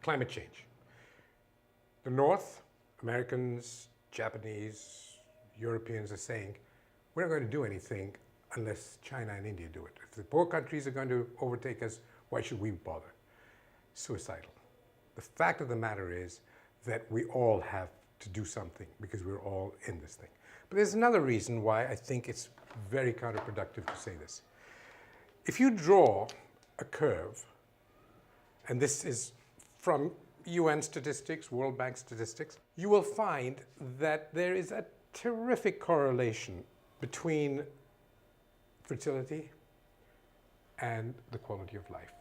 Climate change. The North, Americans, Japanese, Europeans are saying, we're not going to do anything unless China and India do it. If the poor countries are going to overtake us, why should we bother? Suicidal. The fact of the matter is that we all have to do something because we're all in this thing. But there's another reason why I think it's very counterproductive to say this. If you draw a curve, and this is from UN statistics, World Bank statistics, you will find that there is a terrific correlation between fertility and the quality of life.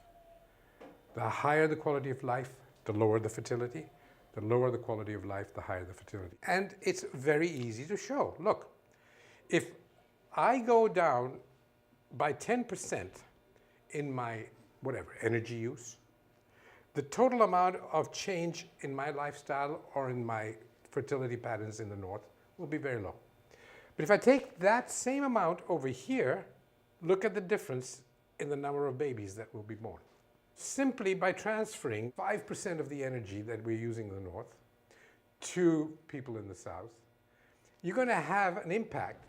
The higher the quality of life, the lower the fertility. The lower the quality of life, the higher the fertility. And it's very easy to show. Look, if I go down by 10% in my, whatever, energy use, the total amount of change in my lifestyle or in my fertility patterns in the North will be very low. But if I take that same amount over here, look at the difference in the number of babies that will be born. Simply by transferring 5% of the energy that we're using in the North to people in the South, you're going to have an impact,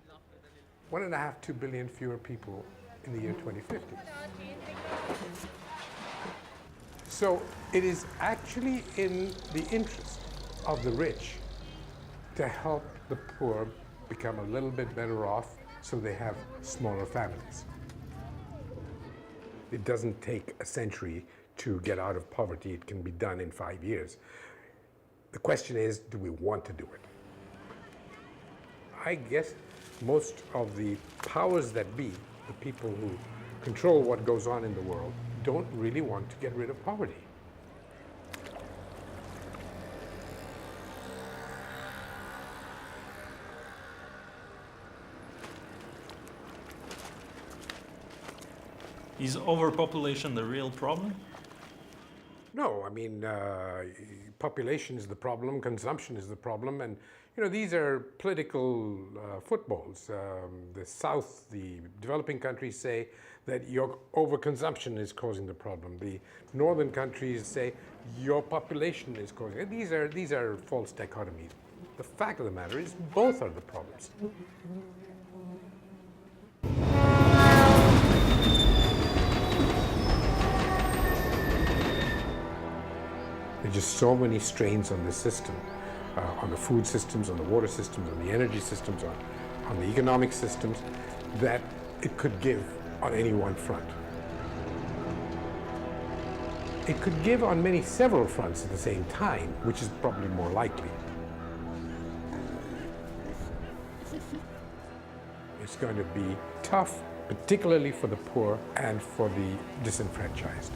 1.5 to 2 billion fewer people in the year 2050. So it is actually in the interest of the rich to help the poor become a little bit better off so they have smaller families. It doesn't take a century to get out of poverty. It can be done in 5 years. The question is, do we want to do it? I guess most of the powers that be, the people who control what goes on in the world, don't really want to get rid of poverty. Is overpopulation the real problem? No, I mean, population is the problem, consumption is the problem, and you know, these are political footballs. The South, the developing countries say that your overconsumption is causing the problem. The northern countries say your population is causing it. These are false dichotomies. The fact of the matter is both are the problems. There are just so many strains on this system, on the food systems, on the water systems, on the energy systems, on the economic systems, that it could give on any one front. It could give on several fronts at the same time, which is probably more likely. It's going to be tough, particularly for the poor and for the disenfranchised.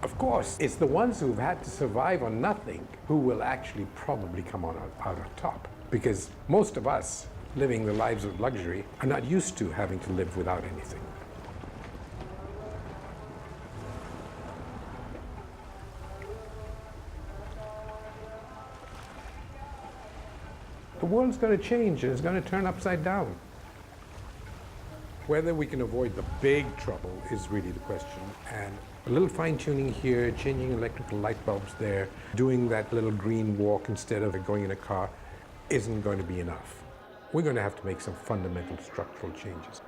Of course, it's the ones who've had to survive on nothing who will actually probably come out on top. Because most of us living the lives of luxury are not used to having to live without anything. The world's going to change and it's going to turn upside down. Whether we can avoid the big trouble is really the question. And a little fine-tuning here, changing electrical light bulbs there, doing that little green walk instead of going in a car isn't going to be enough. We're going to have to make some fundamental structural changes.